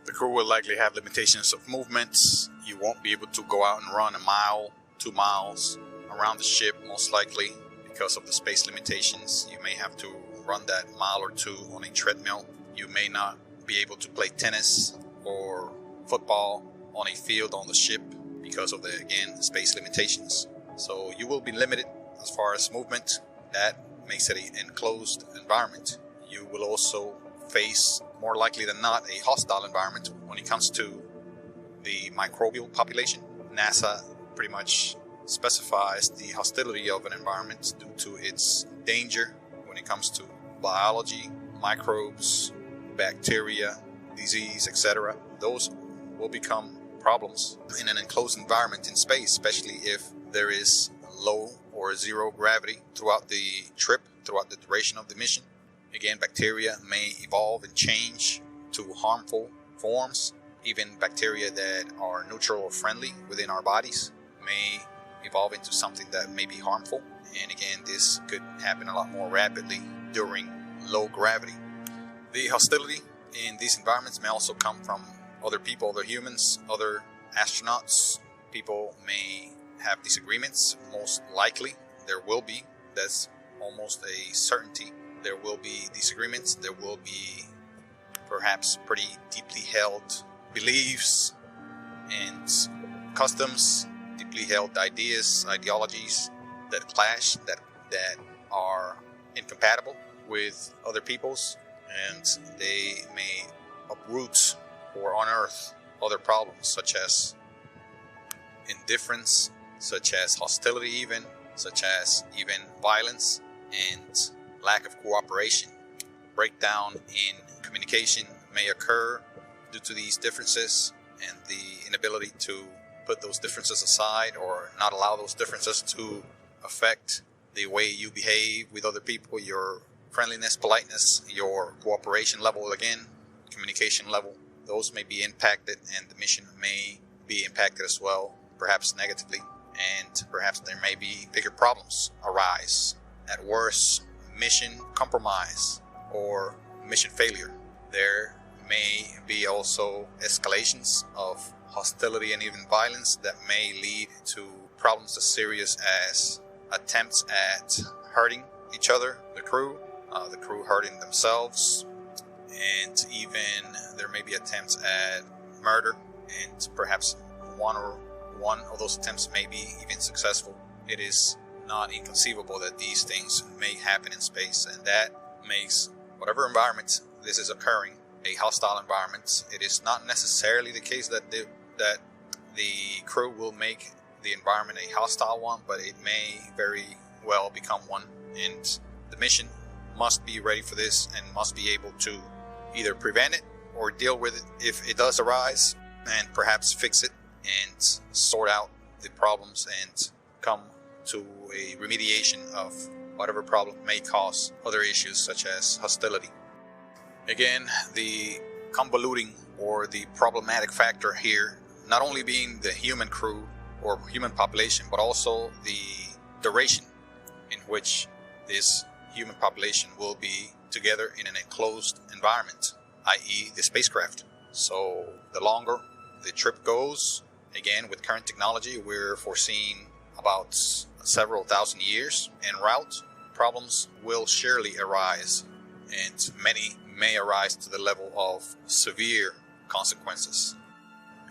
S2: The crew will likely have limitations of movements. You won't be able to go out and run a mile, 2 miles around the ship, most likely, because of the space limitations. You may have to run that mile or two on a treadmill. You may not be able to play tennis or football on a field on the ship because of the, again, space limitations. So you will be limited as far as movement. That makes it an enclosed environment. You will also face, more likely than not, a hostile environment when it comes to the microbial population. NASA pretty much specifies the hostility of an environment due to its danger when it comes to biology, microbes, bacteria, disease, etc. Those will become problems in an enclosed environment in space, especially if there is low or zero gravity throughout the trip, throughout the duration of the mission. Again, bacteria may evolve and change to harmful forms. Even bacteria that are neutral or friendly within our bodies may evolve into something that may be harmful. And again, this could happen a lot more rapidly during low gravity. The hostility in these environments may also come from other people, other humans, other astronauts. People may have disagreements. Most likely there will be. That's almost a certainty. There will be disagreements. There will be perhaps pretty deeply held beliefs and customs, deeply held ideas, ideologies that clash, that are incompatible with other people's, and they may uproot or unearth other problems such as indifference, such as hostility even, such as even violence and lack of cooperation. Breakdown in communication may occur due to these differences and the inability to put those differences aside or not allow those differences to affect the way you behave with other people, your friendliness, politeness, your cooperation level, again, communication level. Those may be impacted, and the mission may be impacted as well, perhaps negatively, and perhaps there may be bigger problems arise. At worst, mission compromise or mission failure. There may be also escalations of hostility and even violence that may lead to problems as serious as attempts at hurting each other, the crew hurting themselves, and even there may be attempts at murder, and perhaps one of those attempts may be even successful. It is not inconceivable that these things may happen in space, and that makes whatever environment this is occurring a hostile environment. It is not necessarily the case that the crew will make the environment a hostile one, but it may very well become one, and the mission must be ready for this and must be able to either prevent it or deal with it if it does arise, and perhaps fix it and sort out the problems and come to a remediation of whatever problem may cause other issues such as hostility. Again, the convoluting or the problematic factor here, not only being the human crew or human population, but also the duration in which this human population will be together in an enclosed environment, i.e. the spacecraft. So the longer the trip goes, again, with current technology, we're foreseeing about several thousand years en route. Problems will surely arise, and many may arise to the level of severe consequences.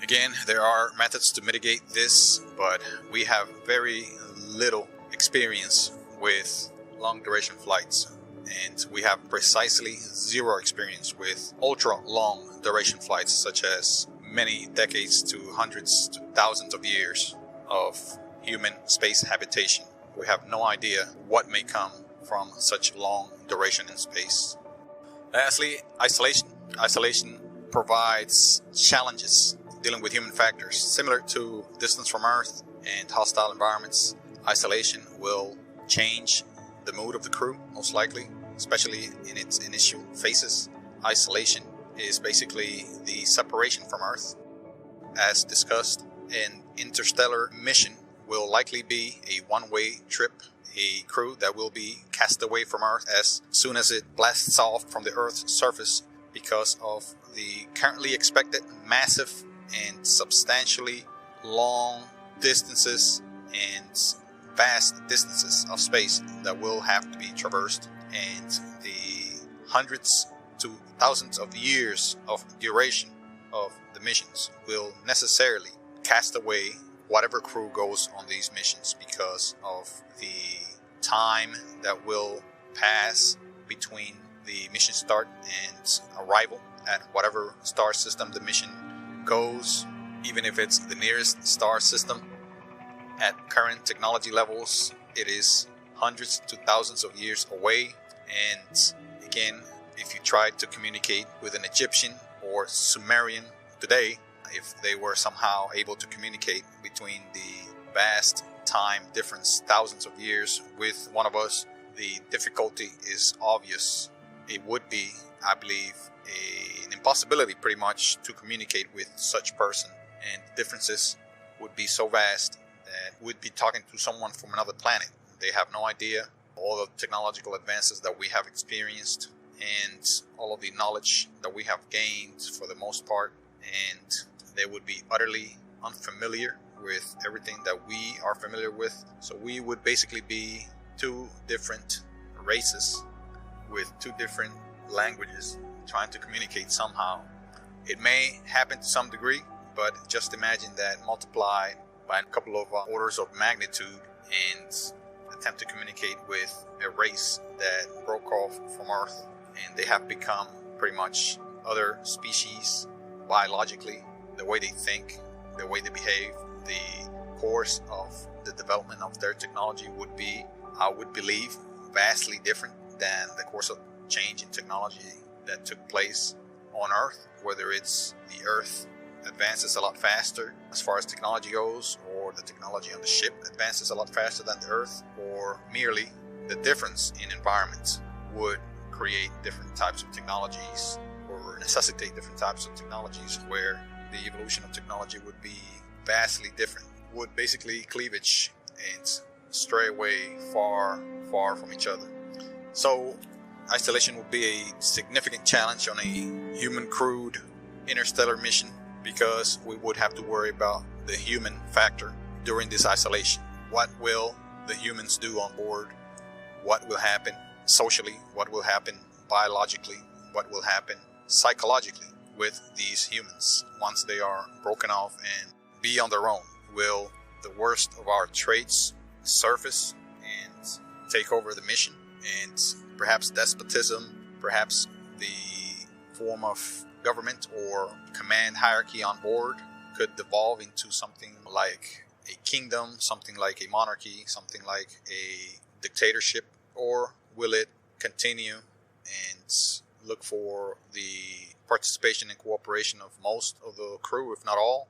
S2: Again, there are methods to mitigate this, but we have very little experience with long duration flights, and we have precisely zero experience with ultra long duration flights, such as many decades to hundreds to thousands of years of human space habitation. We have no idea what may come from such long duration in space. Lastly, isolation. Isolation provides challenges dealing with human factors. Similar to distance from Earth and hostile environments, isolation will change the mood of the crew, most likely, especially in its initial phases. Isolation is basically the separation from Earth. As discussed, an interstellar mission will likely be a one-way trip, a crew that will be cast away from Earth as soon as it blasts off from the Earth's surface because of the currently expected massive and substantially long distances and vast distances of space that will have to be traversed, and the hundreds to thousands of years of duration of the missions will necessarily cast away whatever crew goes on these missions because of the time that will pass between the mission start and arrival at whatever star system the mission goes, even if it's the nearest star system. At current technology levels, it is hundreds to thousands of years away. And again, if you tried to communicate with an Egyptian or Sumerian today, if they were somehow able to communicate between the vast time difference, thousands of years, with one of us, the difficulty is obvious. It would be, I believe, an impossibility pretty much to communicate with such person, and the differences would be so vast that we'd be talking to someone from another planet. They have no idea all the technological advances that we have experienced and all of the knowledge that we have gained for the most part, and they would be utterly unfamiliar with everything that we are familiar with. So we would basically be two different races with two different languages trying to communicate somehow. It may happen to some degree, but just imagine that multiplied by a couple of orders of magnitude and attempt to communicate with a race that broke off from Earth, and they have become pretty much other species biologically. The way they think, the way they behave, the course of the development of their technology would be, I would believe, vastly different than the course of change in technology that took place on Earth, whether it's the Earth advances a lot faster as far as technology goes, or the technology on the ship advances a lot faster than the Earth, or merely the difference in environments would create different types of technologies or necessitate different types of technologies, where the evolution of technology would be vastly different, would basically cleavage and stray away far from each other. So isolation would be a significant challenge on a human crewed interstellar mission, because we would have to worry about the human factor during this isolation. What will the humans do on board? What will happen socially? What will happen biologically? What will happen psychologically with these humans once they are broken off and be on their own? Will the worst of our traits surface and take over the mission? And perhaps despotism, perhaps the form of government or command hierarchy on board could devolve into something like a kingdom, something like a monarchy, something like a dictatorship? Or will it continue and look for the participation and cooperation of most of the crew, if not all?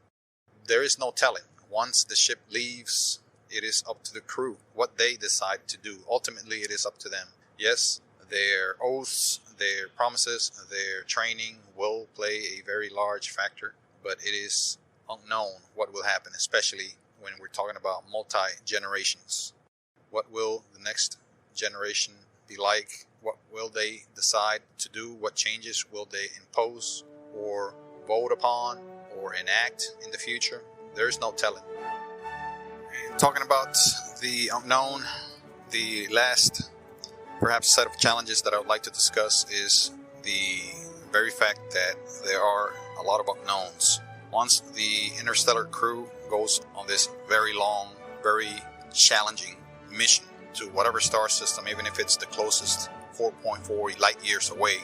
S2: There is no telling. Once the ship leaves, it is up to the crew what they decide to do. Ultimately, it is up to them. Yes, their oaths, their promises, their training will play a very large factor, but it is unknown what will happen, especially when we're talking about multi-generations. What will the next generation be like? What will they decide to do? What changes will they impose or vote upon or enact in the future? There's no telling. And talking about the unknown, the last perhaps set of challenges that I would like to discuss is the very fact that there are a lot of unknowns. Once the interstellar crew goes on this very long, very challenging mission to whatever star system, even if it's the closest 4.4 light years away,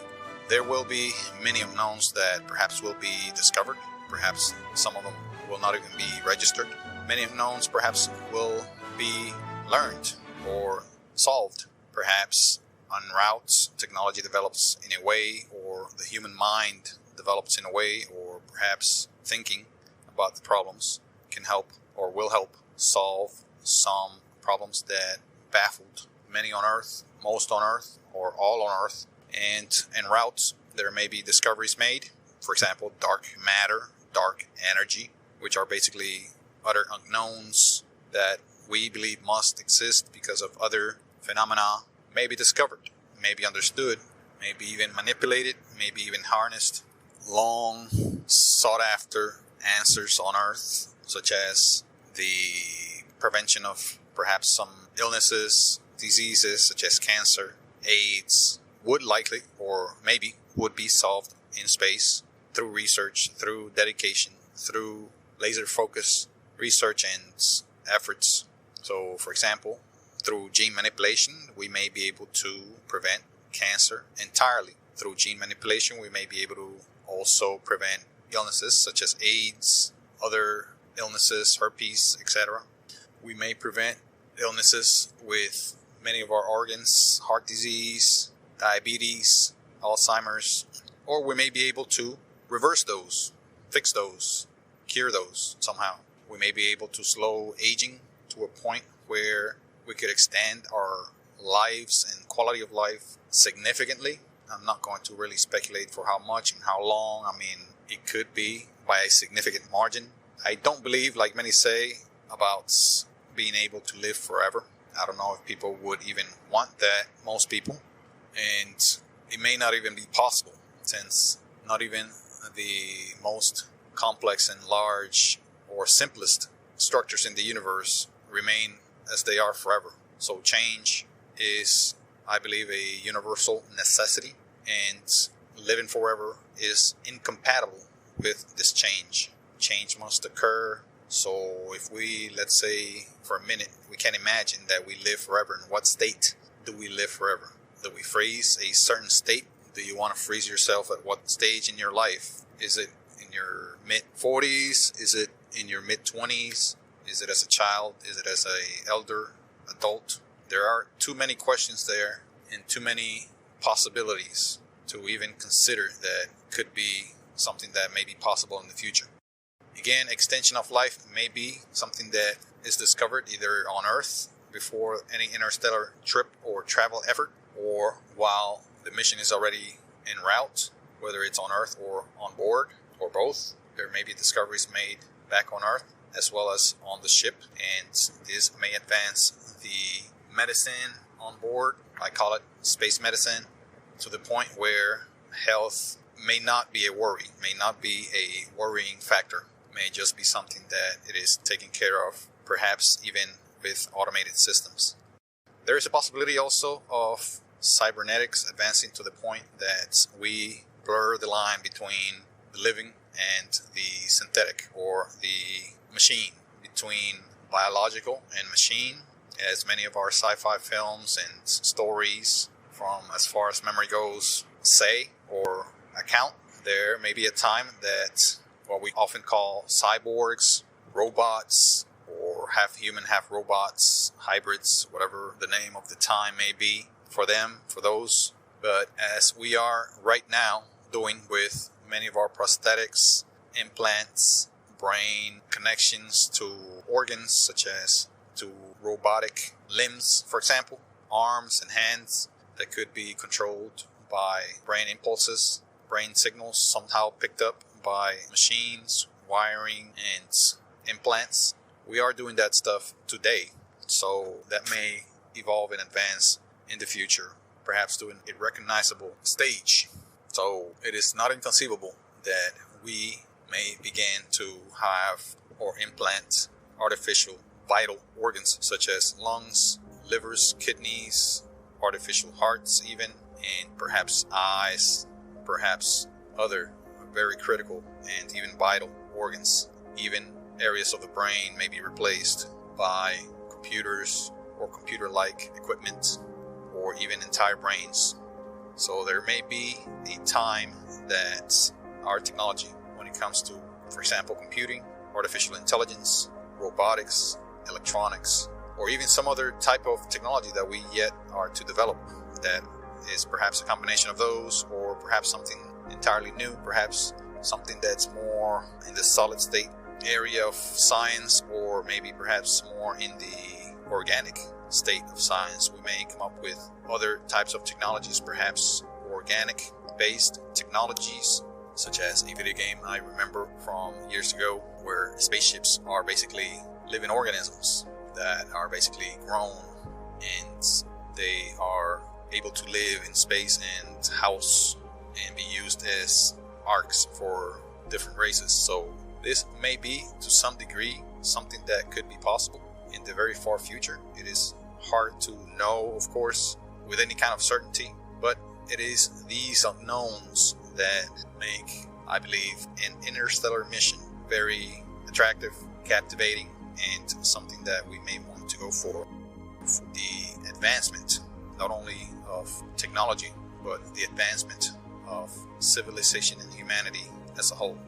S2: there will be many unknowns that perhaps will be discovered. Perhaps some of them will not even be registered. Many unknowns perhaps will be learned or solved. Perhaps on routes, technology develops in a way, or the human mind develops in a way, or perhaps thinking about the problems can help or will help solve some problems that baffled many on Earth, most on Earth, or all on Earth. And en route, there may be discoveries made. For example, dark matter, dark energy, which are basically utter unknowns that we believe must exist because of other phenomena may be discovered, may be understood, may be even manipulated, may be even harnessed. Long sought after answers on Earth, such as the prevention of perhaps some illnesses, diseases such as cancer, AIDS, would likely or maybe would be solved in space. through research, through dedication, through laser focus research and efforts. So, for example, through gene manipulation, we may be able to prevent cancer entirely. Through gene manipulation, we may be able to also prevent illnesses such as AIDS, other illnesses, herpes, etc. We may prevent illnesses with many of our organs, heart disease, diabetes, Alzheimer's, or we may be able to reverse those, fix those, cure those somehow. We may be able to slow aging to a point where we could extend our lives and quality of life significantly. I'm not going to really speculate for how much and how long. I mean, it could be by a significant margin. I don't believe, like many say, about being able to live forever. I don't know if people would even want that, most people. And it may not even be possible, since not even the most complex and large or simplest structures in the universe remain as they are forever. So change is, I believe, a universal necessity, and living forever is incompatible with this change. Change must occur. So if we, let's say, for a minute, we can imagine that we live forever. In what state do we live forever? Do we freeze a certain state? Do you want to freeze yourself at what stage in your life? Is it in your mid-40s? Is it in your mid-20s? Is it as a child? Is it as an elder adult? There are too many questions there and too many possibilities to even consider that could be something that may be possible in the future. Again, extension of life may be something that is discovered either on Earth before any interstellar trip or travel effort, or while the mission is already en route, whether it's on Earth or on board, or both. There may be discoveries made back on Earth as well as on the ship, and this may advance the medicine on board. I call it space medicine, to the point where health may not be a worry, may not be a worrying factor, may just be something that it is taken care of, perhaps even with automated systems. There is a possibility also of cybernetics advancing to the point that we blur the line between the living and the synthetic, or the machine, between biological and machine, as many of our sci-fi films and stories, from as far as memory goes, say or account. There may be a time that what we often call cyborgs, robots, or half human, half robots, hybrids, whatever the name of the time may be for them, for those. But as we are right now doing with many of our prosthetics, implants, brain connections to organs, such as to robotic limbs, for example, arms and hands that could be controlled by brain impulses, brain signals somehow picked up by machines, wiring, and implants. We are doing that stuff today, so that may evolve and advance in the future, perhaps to an irrecognizable stage. So it is not inconceivable that we may begin to have or implant artificial vital organs such as lungs, livers, kidneys, artificial hearts even, and perhaps eyes, perhaps other very critical and even vital organs. Even areas of the brain may be replaced by computers or computer-like equipment, or even entire brains. So there may be a time that our technology, when it comes to, for example, computing, artificial intelligence, robotics, electronics, or even some other type of technology that we yet are to develop, that is perhaps a combination of those, or perhaps something entirely new, perhaps something that's more in the solid state area of science, or maybe perhaps more in the organic state of science. We may come up with other types of technologies, perhaps organic based technologies, such as a video game I remember from years ago, where spaceships are basically living organisms that are basically grown, and they are able to live in space and house and be used as arcs for different races. So this may be, to some degree, something that could be possible in the very far future. It is hard to know, of course, with any kind of certainty, but it is these unknowns that make I believe an interstellar mission, very attractive, captivating, and something that we may want to go for the advancement, not only of technology, but the advancement of civilization and humanity as a whole.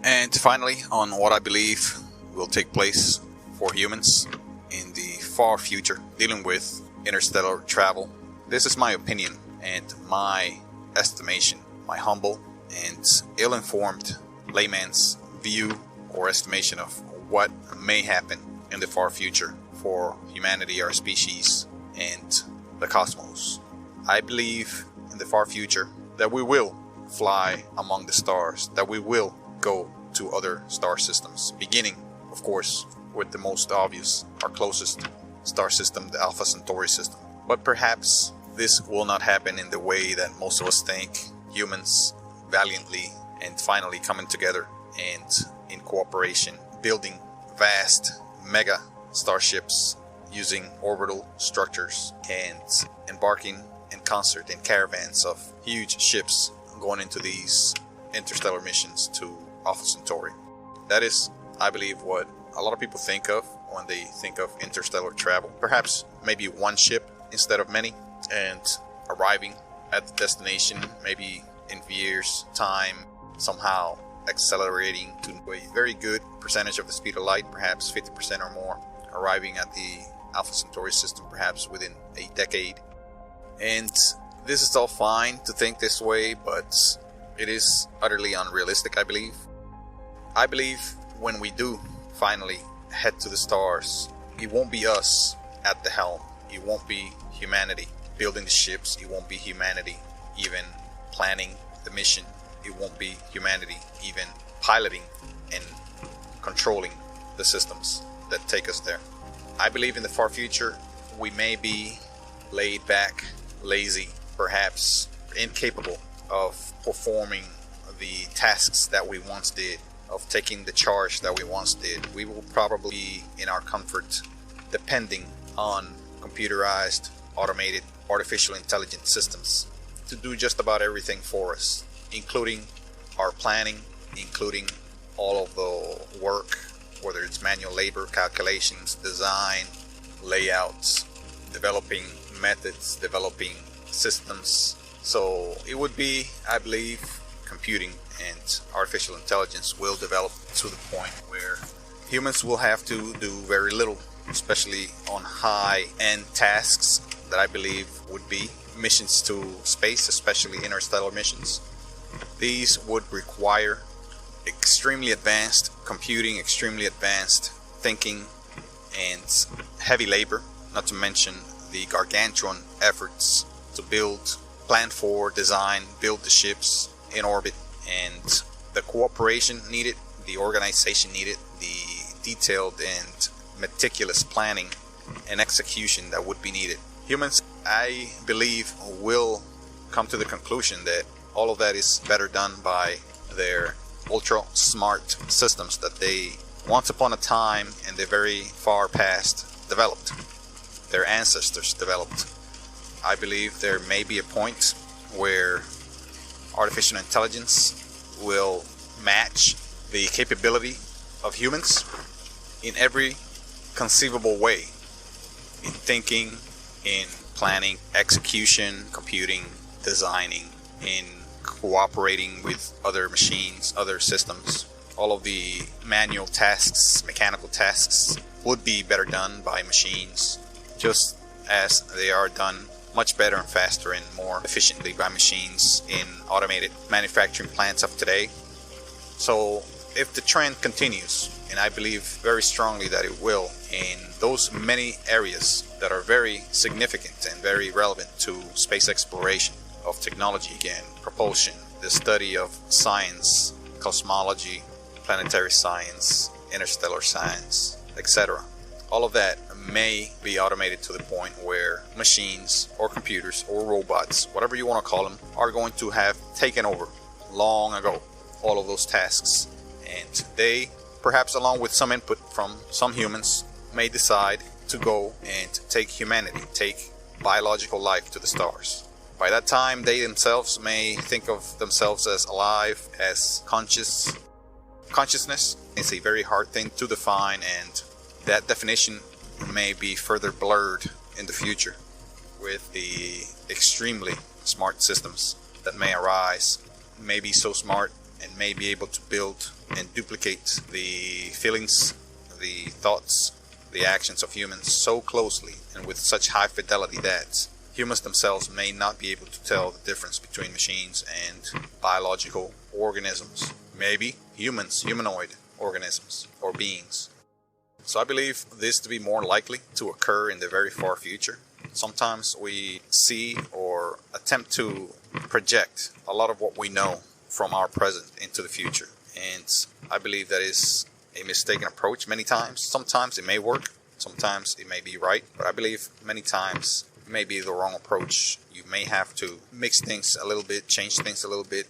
S2: And finally, on what I believe will take place for humans in the far future, dealing with interstellar travel. This is my opinion and my estimation, my humble and ill-informed layman's view or estimation of what may happen in the far future for humanity, our species, and the cosmos. I believe in the far future that we will fly among the stars, that we will go to other star systems, beginning, of course, with the most obvious, our closest star system, the Alpha Centauri system. But perhaps this will not happen in the way that most of us think. Humans valiantly and finally coming together and in cooperation, building vast mega starships using orbital structures and embarking in concert in caravans of huge ships going into these interstellar missions to Alpha Centauri. That is, I believe, what a lot of people think of when they think of interstellar travel. Perhaps maybe one ship instead of many, and arriving at the destination maybe in years' time, somehow accelerating to a very good percentage of the speed of light, perhaps 50% or more, arriving at the Alpha Centauri system perhaps within a decade. And this is all fine to think this way, but it is utterly unrealistic, I believe. I believe when we do finally head to the stars, it won't be us at the helm. It won't be humanity building the ships. It won't be humanity even planning the mission. It won't be humanity even piloting and controlling the systems that take us there. I believe in the far future we may be laid back, lazy, perhaps incapable of performing the tasks that we once did, of taking the charge that we once did. We will probably be in our comfort depending on computerized, automated, artificial intelligence systems to do just about everything for us, including our planning, including all of the work, whether it's manual labor, calculations, design, layouts, developing methods, developing systems. So it would be, I believe, computing and artificial intelligence will develop to the point where humans will have to do very little, especially on high-end tasks that I believe would be missions to space, especially interstellar missions. These would require extremely advanced computing, extremely advanced thinking, and heavy labor, not to mention the gargantuan efforts to build, plan for, design, build the ships in orbit, and the cooperation needed, the organization needed, the detailed and meticulous planning and execution that would be needed. Humans, I believe, will come to the conclusion that all of that is better done by their ultra smart systems that they once upon a time in the very far past developed, their ancestors developed. I believe there may be a point where artificial intelligence will match the capability of humans in every conceivable way, in thinking, in planning, execution, computing, designing, in cooperating with other machines, other systems. All of the manual tasks, mechanical tasks would be better done by machines, just as they are done much better and faster and more efficiently by machines in automated manufacturing plants of today. So if the trend continues, and I believe very strongly that it will, in those many areas that are very significant and very relevant to space exploration, of technology again, propulsion, the study of science, cosmology, planetary science, interstellar science, etc. All of that may be automated to the point where machines or computers or robots, whatever you want to call them, are going to have taken over long ago all of those tasks. And they, perhaps along with some input from some humans, may decide to go and take humanity, take biological life to the stars. By that time, they themselves may think of themselves as alive, as conscious. Consciousness is a very hard thing to define, and that definition may be further blurred in the future with the extremely smart systems that may arise, may be so smart and may be able to build and duplicate the feelings, the thoughts, the actions of humans so closely and with such high fidelity that humans themselves may not be able to tell the difference between machines and biological organisms. Maybe humans, humanoid organisms or beings. So I believe this to be more likely to occur in the very far future. Sometimes we see or attempt to project a lot of what we know from our present into the future. And I believe that is a mistaken approach many times. Sometimes it may work, sometimes it may be right, but I believe many times it may be the wrong approach. You may have to mix things a little bit, change things a little bit,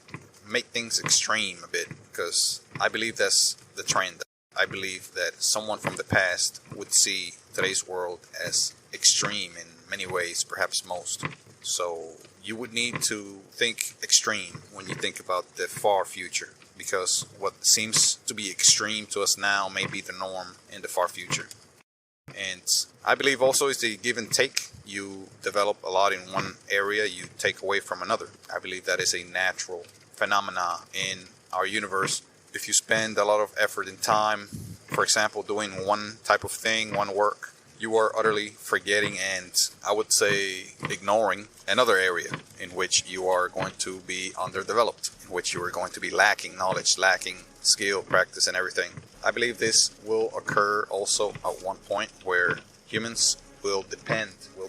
S2: make things extreme a bit, because I believe that's the trend. I believe that someone from the past would see today's world as extreme in many ways, perhaps most. So you would need to think extreme when you think about the far future, because what seems to be extreme to us now may be the norm in the far future. And I believe also it's a give and take. You develop a lot in one area, you take away from another. I believe that is a natural phenomena in our universe. If you spend a lot of effort and time, for example, doing one type of thing, one work, you are utterly forgetting and I would say ignoring another area in which you are going to be underdeveloped, in which you are going to be lacking knowledge, lacking skill, practice, and everything. I believe this will occur also at one point where humans will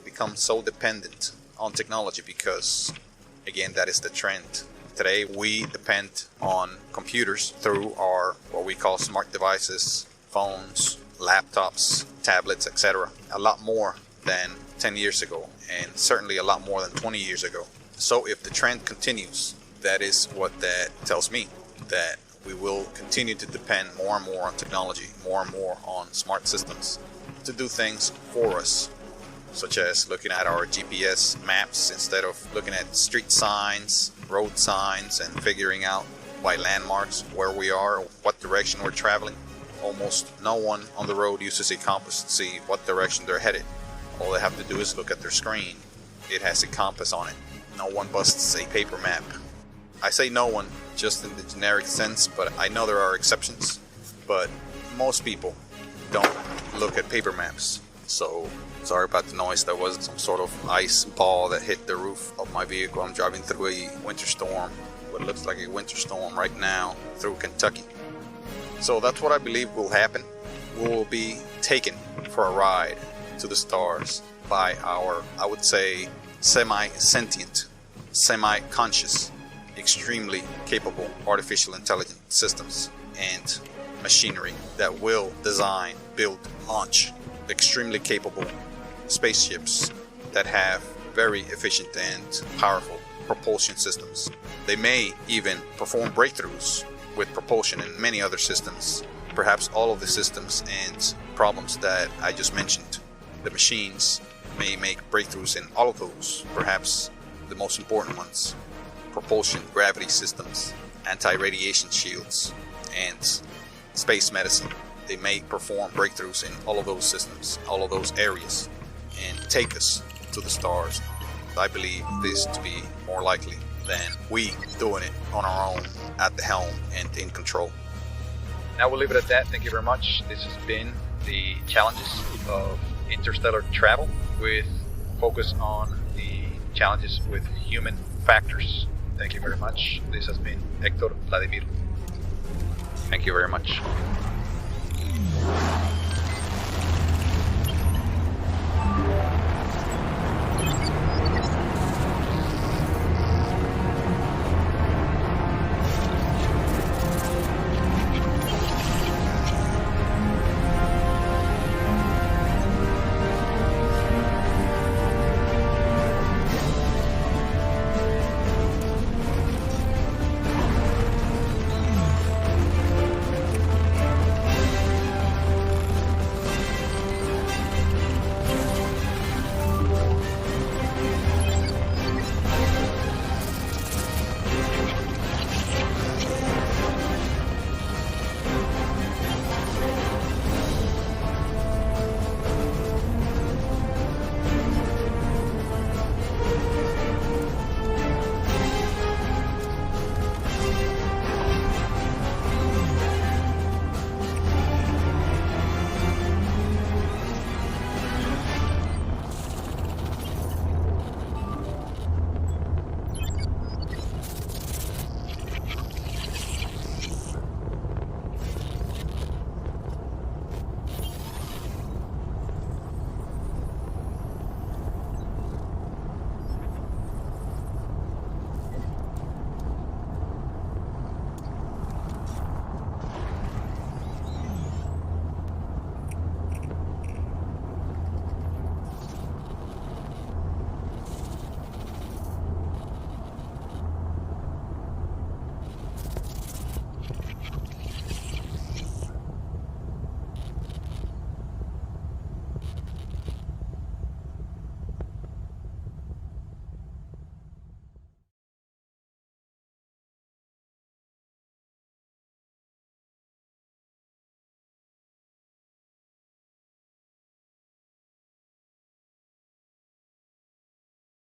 S2: become so dependent on technology because, again, that is the trend. Today we depend on computers through our what we call smart devices, phones, laptops, tablets, etc. a lot more than 10 years ago, and certainly a lot more than 20 years ago. So if the trend continues, that is what that tells me, that we will continue to depend more and more on technology, more and more on smart systems to do things for us, such as looking at our GPS maps instead of looking at street signs, road signs, and figuring out by landmarks where we are, what direction we're traveling. Almost no one on the road uses a compass to see what direction they're headed. All they have to do is look at their screen. It has a compass on it. No one busts a paper map. I say no one just in the generic sense, but I know there are exceptions. But most people don't look at paper maps. So sorry about the noise. There was some sort of ice ball that hit the roof of my vehicle. I'm driving through a winter storm, what looks like a winter storm right now through Kentucky. So that's what I believe will happen. We will be taken for a ride to the stars by our, I would say, semi-sentient, semi-conscious, extremely capable artificial intelligence systems and machinery that will design, build, launch extremely capable spaceships that have very efficient and powerful propulsion systems. They may even perform breakthroughs with propulsion and many other systems, perhaps all of the systems and problems that I just mentioned. The machines may make breakthroughs in all of those, perhaps the most important ones: propulsion, gravity systems, anti-radiation shields, and space medicine. They may perform breakthroughs in all of those systems, all of those areas, and take us to the stars. I believe this to be more likely than we doing it on our own at the helm and in control. Now we'll leave it at that. Thank you very much. This has been the Challenges of Interstellar Travel with focus on the challenges with human factors. Thank you very much. This has been Hector Vladimir. Thank you very much.